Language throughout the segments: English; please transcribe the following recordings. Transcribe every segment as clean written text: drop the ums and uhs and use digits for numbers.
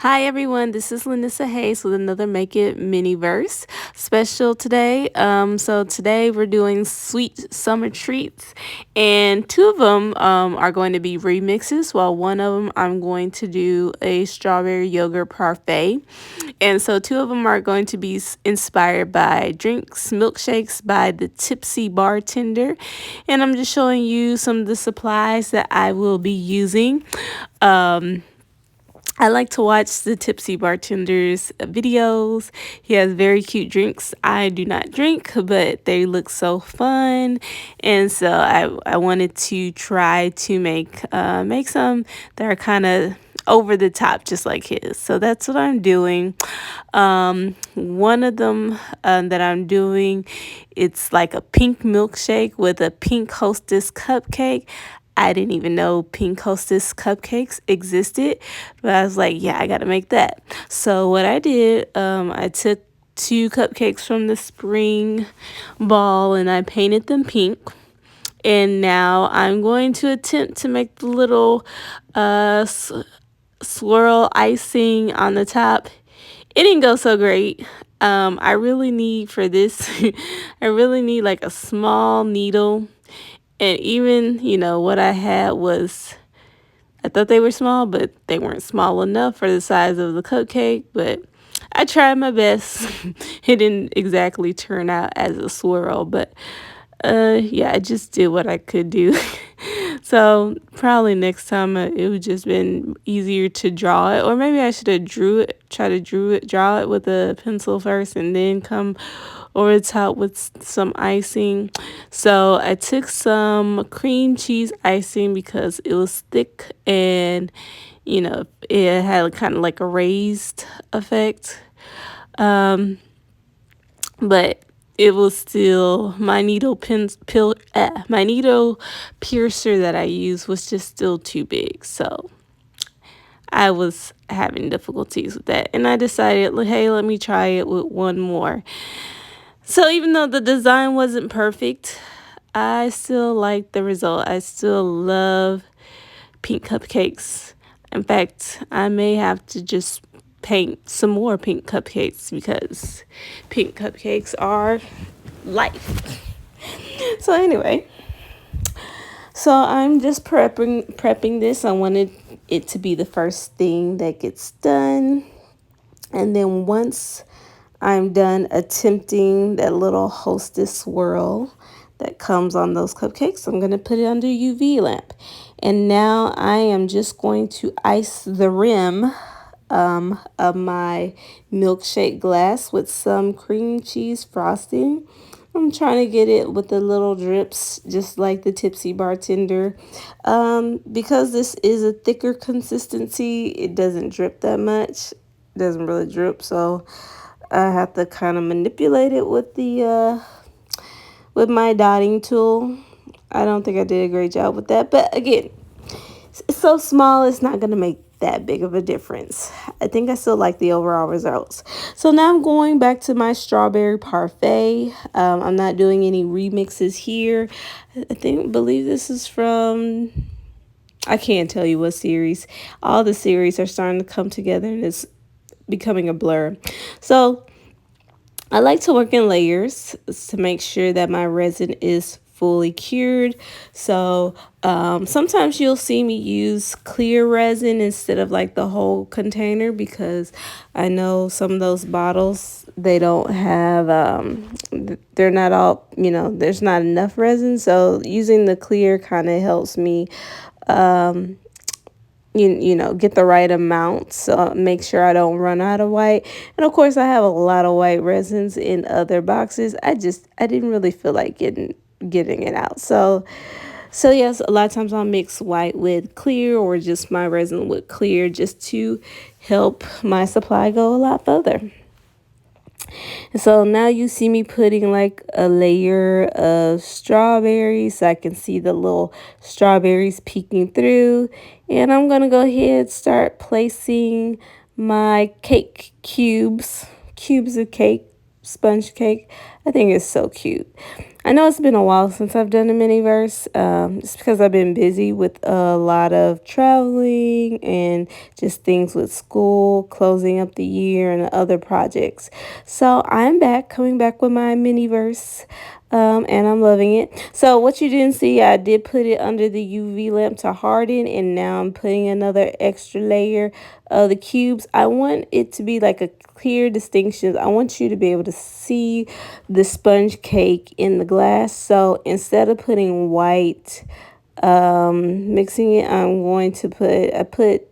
Hi everyone, this is Lynissa Hayes with another Make It Mini-verse special today. So today we're doing sweet summer treats, and two of them are going to be remixes, while one of them I'm going to do a strawberry yogurt parfait. And so two of them are going to be inspired by drinks, milkshakes by the TipsyBartender, and I'm just showing you some of the supplies that I will be using. I like to watch the TipsyBartender's videos. He has very cute drinks. I do not drink, but they look so fun, and so I wanted to try to make some that are kind of over the top, just like his. So that's what I'm doing. One of them that I'm doing, it's like a pink milkshake with a pink hostess cupcake. I didn't even know pink hostess cupcakes existed, but I was like, yeah, I gotta make that. So what I did, I took two cupcakes from the spring ball and I painted them pink. And now I'm going to attempt to make the little swirl icing on the top. It didn't go so great. I really need for this, I really need like a small needle. And even, what I had was, I thought they were small, but they weren't small enough for the size of the cupcake. But I tried my best. It didn't exactly turn out as a swirl, but yeah, I just did what I could do. So probably next time it would just been easier to draw it, or maybe I should have draw it with a pencil first and then come over the top with some icing. So I took some cream cheese icing because it was thick and it had kind of like a raised effect. But it was still my needle my needle piercer that I used was just still too big. So I was having difficulties with that, and I decided, hey, let me try it with one more. So even though the design wasn't perfect, I still like the result. I still love pink cupcakes. In fact, I may have to just paint some more pink cupcakes because pink cupcakes are life. So anyway, so I'm just prepping this. I wanted it to be the first thing that gets done. And then once I'm done attempting that little hostess swirl that comes on those cupcakes, I'm going to put it under UV lamp. And now I am just going to ice the rim of my milkshake glass with some cream cheese frosting. I'm trying to get it with the little drips, just like the TipsyBartender. Because this is a thicker consistency, it doesn't drip that much. It doesn't really drip, so I have to kind of manipulate it with the with my dotting tool. I don't think I did a great job with that, but again, it's so small, it's not going to make that big of a difference. I think I still like the overall results. So now I'm going back to my strawberry parfait. I'm not doing any remixes here. Believe this is from, I can't tell you what series. All the series are starting to come together and it's becoming a blur. So I like to work in layers to make sure that my resin is fully cured. So sometimes you'll see me use clear resin instead of like the whole container, because I know some of those bottles, they don't have they're not all, there's not enough resin. So using the clear kind of helps me get the right amount, so make sure I don't run out of white. And of course I have a lot of white resins in other boxes. I didn't really feel like getting it out. So yes, a lot of times I'll mix white with clear, or just my resin with clear, just to help my supply go a lot further. So now you see me putting like a layer of strawberries so I can see the little strawberries peeking through. And I'm going to go ahead, start placing my cake cubes of cake, sponge cake. I think it's so cute. I know it's been a while since I've done a mini verse, just because I've been busy with a lot of traveling and just things with school, closing up the year, and other projects. So I'm back, coming back with my mini verse. And I'm loving it. So what you didn't see, I did put it under the UV lamp to harden, and now I'm putting another extra layer of the cubes. I want it to be like a clear distinction. I want you to be able to see the sponge cake in the glass. So instead of putting white, mixing it, I put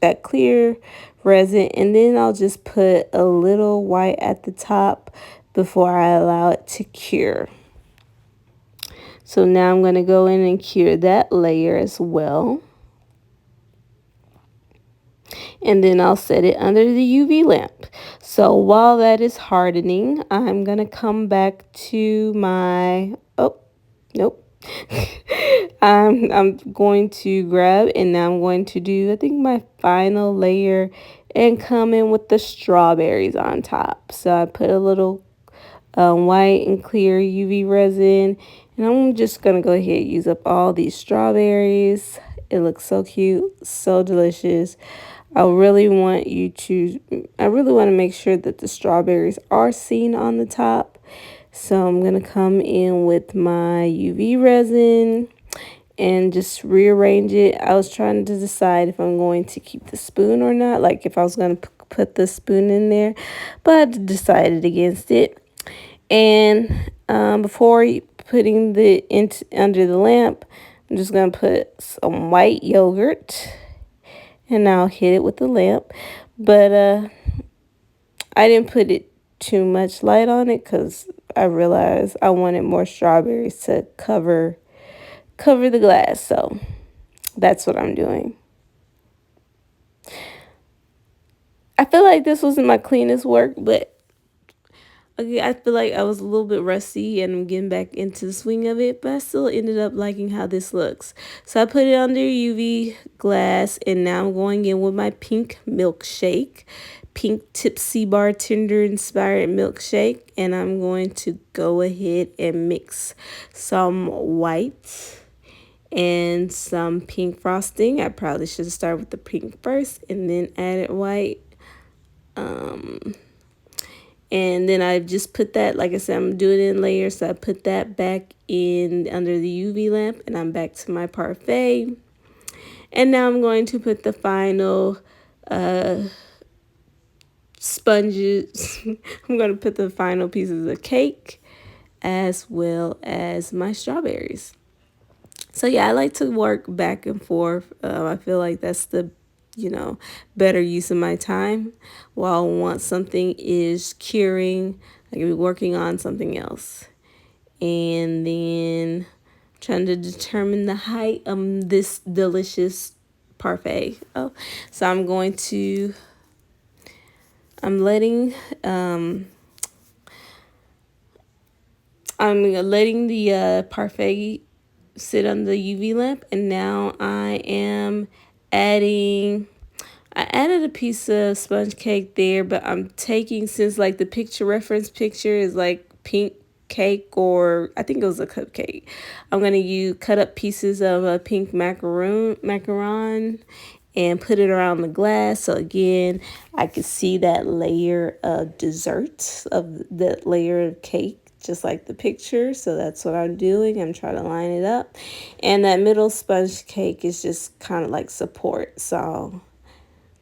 that clear resin, and then I'll just put a little white at the top before I allow it to cure. So now I'm going to go in and cure that layer as well. And then I'll set it under the UV lamp. So while that is hardening, I'm going to come back to my, oh, nope. I'm going to grab, and now I'm going to do, I think, my final layer and come in with the strawberries on top. So I put a little white and clear UV resin, and I'm just gonna go ahead and use up all these strawberries. It looks so cute, so delicious. I really want to make sure that the strawberries are seen on the top. So I'm gonna come in with my UV resin and just rearrange it. I was trying to decide if I'm going to keep the spoon or not, like if I was going to put the spoon in there, but I decided against it. And before putting under the lamp, I'm just going to put some white yogurt, and I'll hit it with the lamp. But I didn't put it too much light on it because I realized I wanted more strawberries to cover the glass. So that's what I'm doing. I feel like this wasn't my cleanest work, but okay, I feel like I was a little bit rusty and I'm getting back into the swing of it, but I still ended up liking how this looks. So I put it under UV glass, and now I'm going in with my pink milkshake, pink TipsyBartender inspired milkshake, and I'm going to go ahead and mix some white and some pink frosting. I probably should start with the pink first and then added white. And then I just put that, like I said, I'm doing it in layers. So I put that back in under the UV lamp, and I'm back to my parfait. And now I'm going to put the final sponges. I'm going to put the final pieces of cake as well as my strawberries. So yeah, I like to work back and forth. I feel like that's the better use of my time. While once something is curing, I can be working on something else. And then trying to determine the height of this delicious parfait. Oh, so I'm letting the parfait sit on the UV lamp, and now I am adding. I added a piece of sponge cake there, but I'm taking, since like the picture reference picture is like pink cake, or I think it was a cupcake. I'm gonna cut up pieces of a pink macaron and put it around the glass. So again, I could see that layer of dessert, of that layer of cake, just like the picture. So that's what I'm doing. I'm trying to line it up. And that middle sponge cake is just kind of like support. So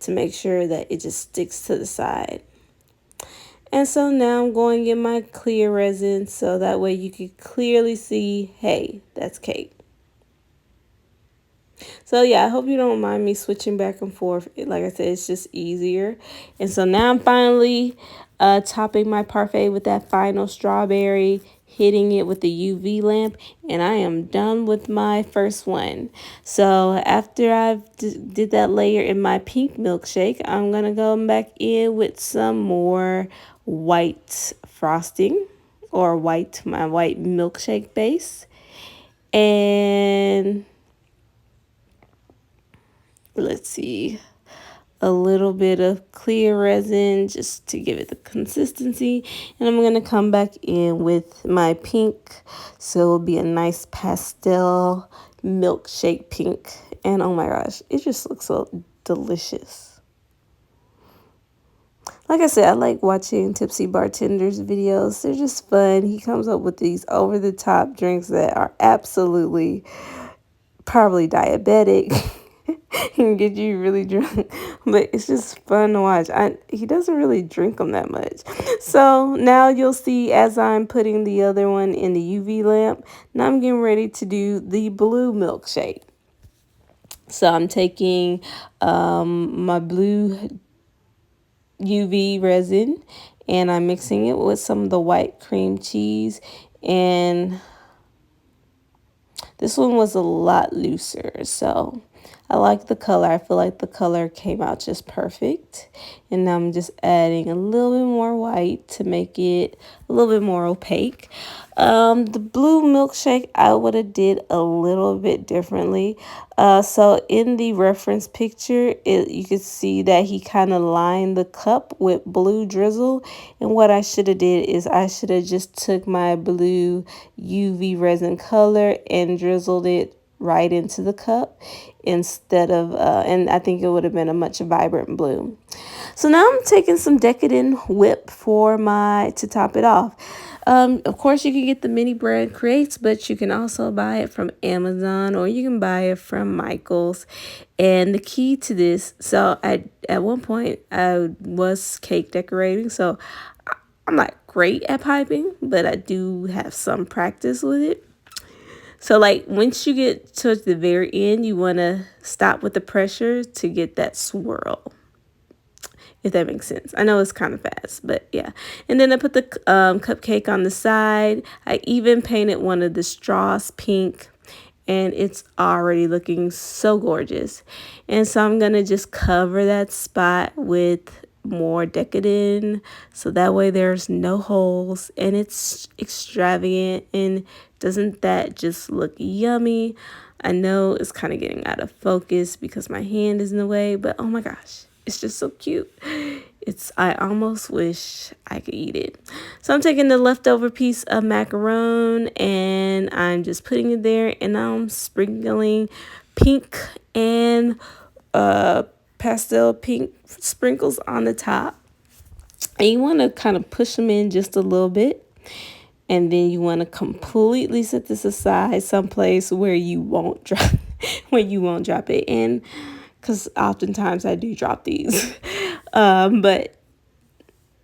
to make sure that it just sticks to the side. And so now I'm going in my clear resin so that way you can clearly see, hey, that's cake. So yeah, I hope you don't mind me switching back and forth. Like I said, it's just easier. And so now I'm finally topping my parfait with that final strawberry, hitting it with the UV lamp, and I am done with my first one. So after I've did that layer in my pink milkshake, I'm gonna go back in with some more white frosting, or my white milkshake base. And let's see, a little bit of clear resin just to give it the consistency. And I'm going to come back in with my pink. So it'll be a nice pastel milkshake pink. And oh my gosh, it just looks so delicious. Like I said, I like watching Tipsy Bartender's videos. They're just fun. He comes up with these over-the-top drinks that are absolutely probably diabetic. He can get you really drunk, but it's just fun to watch. He doesn't really drink them that much. So now you'll see as I'm putting the other one in the UV lamp, now I'm getting ready to do the blue milkshake. So I'm taking my blue UV resin and I'm mixing it with some of the white cream cheese, and this one was a lot looser, so I like the color. I feel like the color came out just perfect. And now I'm just adding a little bit more white to make it a little bit more opaque. The blue milkshake, I would have did a little bit differently. So in the reference picture, you could see that he kind of lined the cup with blue drizzle. And what I should have did is I should have just took my blue UV resin color and drizzled it right into the cup instead of and I think it would have been a much vibrant blue. So now I'm taking some decadent whip to top it off. Of course you can get the mini brand crates, but you can also buy it from Amazon or you can buy it from Michael's. And the key to this, so at one point I was cake decorating, so I'm not great at piping, but I do have some practice with it. So like once you get towards the very end, you want to stop with the pressure to get that swirl, if that makes sense. I know it's kind of fast, but yeah. And then I put the cupcake on the side. I even painted one of the straws pink, and it's already looking so gorgeous. And so I'm going to just cover that spot with more decadent, so that way there's no holes and it's extravagant. And doesn't that just look yummy? I know it's kind of getting out of focus because my hand is in the way, but oh my gosh, it's just so cute. I almost wish I could eat it. So I'm taking the leftover piece of macaron and I'm just putting it there, and now I'm sprinkling pink and pastel pink sprinkles on the top. And you want to kind of push them in just a little bit. And then you want to completely set this aside someplace where you won't drop it in, because oftentimes I do drop these. And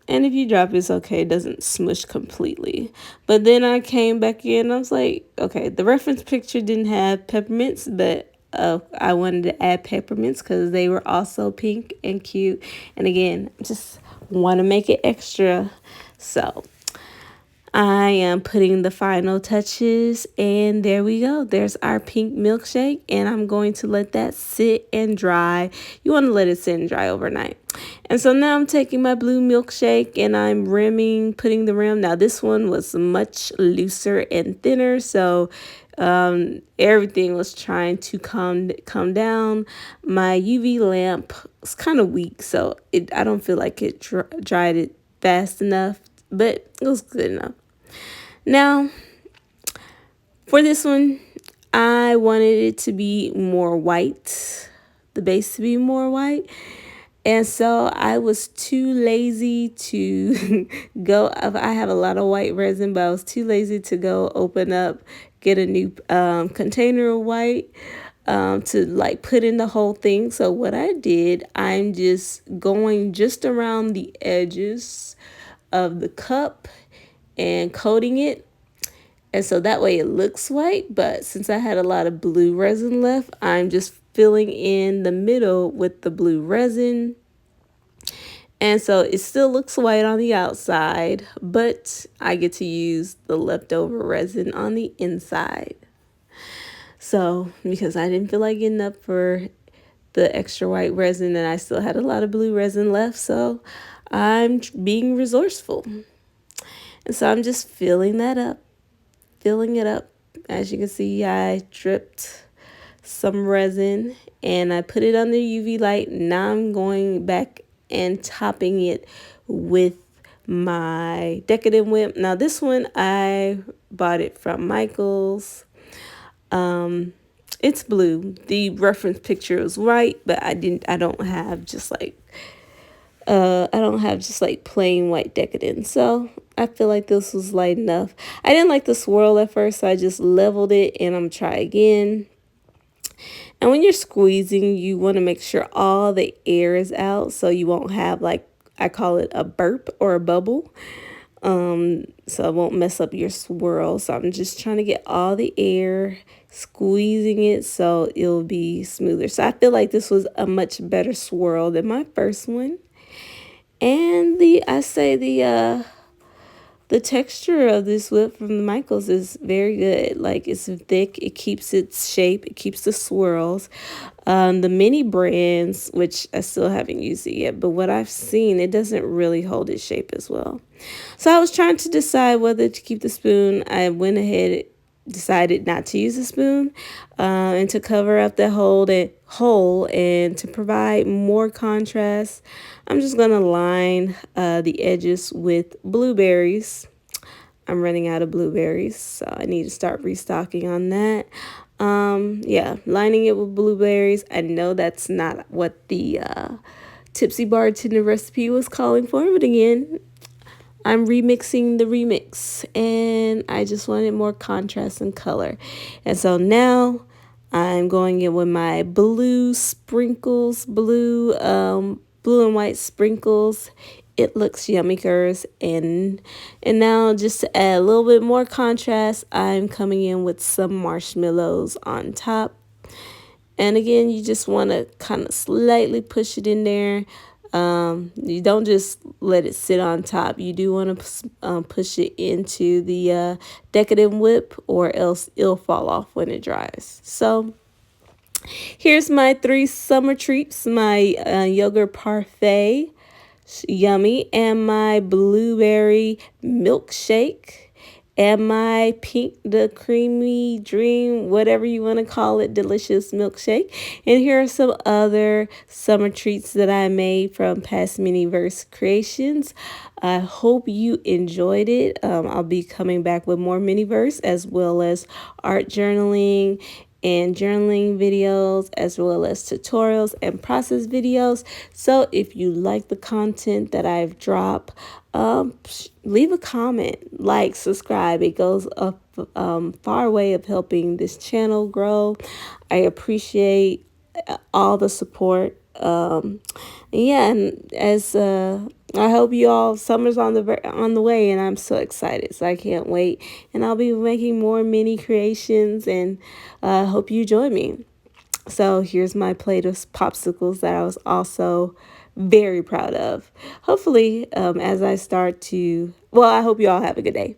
if you drop it, it's okay. It doesn't smush completely. But then I came back in. I was like, okay, the reference picture didn't have peppermints, but I wanted to add peppermints because they were also pink and cute. And again, just want to make it extra. So I am putting the final touches, and there we go. There's our pink milkshake, and I'm going to let that sit and dry. You want to let it sit and dry overnight. And so now I'm taking my blue milkshake and I'm putting the rim. Now this one was much looser and thinner, so everything was trying to come down. My UV lamp was kind of weak, so I don't feel like it dried it fast enough, but it was good enough. Now, for this one, I wanted it to be more white, the base to be more white. And so I was too lazy to go. I have a lot of white resin, but I was too lazy to go open up, get a new container of white to like put in the whole thing. So what I did, I'm just going just around the edges of the cup and coating it. And so that way it looks white, but since I had a lot of blue resin left, I'm just filling in the middle with the blue resin. And so it still looks white on the outside, but I get to use the leftover resin on the inside. So because I didn't feel like getting up for the extra white resin, and I still had a lot of blue resin left, so I'm being resourceful. And so I'm just filling it up. As you can see, I dripped some resin and I put it under UV light. Now I'm going back and topping it with my Decadent Whip. Now this one I bought it from Michael's. It's blue. The reference picture is white, but I don't have just like plain white Decadent. So I feel like this was light enough. I didn't like the swirl at first, so I just leveled it and I'm try again. And when you're squeezing, you want to make sure all the air is out so you won't have, like, I call it a burp or a bubble. So it won't mess up your swirl. So I'm just trying to get all the air, squeezing it so it'll be smoother. So I feel like this was a much better swirl than my first one. And the texture of this whip from the Michaels is very good. Like, it's thick, it keeps its shape, it keeps the swirls. The mini brands, which I still haven't used it yet, but what I've seen, it doesn't really hold its shape as well. So I was trying to decide whether to keep the spoon. I went ahead, decided not to use a spoon, and to cover up the hole and to provide more contrast, I'm just gonna line the edges with blueberries. I'm running out of blueberries, so I need to start restocking on that. Yeah, lining it with blueberries. I know that's not what the Tipsy Bartender recipe was calling for, but again, I'm remixing the remix, and I just wanted more contrast and color. And so now I'm going in with my blue sprinkles, blue and white sprinkles. It looks yummy, girls. And now, just to add a little bit more contrast, I'm coming in with some marshmallows on top. And again, you just want to kind of slightly push it in there. You don't just let it sit on top. You do want to push it into the Decadent Whip, or else it'll fall off when it dries. So here's my 3 summer treats: my yogurt parfait, yummy, and my blueberry milkshake, and my pink, the creamy dream, whatever you want to call it, delicious milkshake. And here are some other summer treats that I made from past Miniverse creations. I hope you enjoyed it. I'll be coming back with more Miniverse, as well as art journaling and journaling videos, as well as tutorials and process videos. So if you like the content that I've dropped, leave a comment, like, subscribe. It goes a far way of helping this channel grow. I appreciate all the support. Yeah, and as I hope you all, summer's on the way, and I'm so excited. So I can't wait, and I'll be making more mini creations, and I hope you join me. So here's my plate of popsicles that I was also very proud of. Hopefully, as I start to, well, I hope you all have a good day.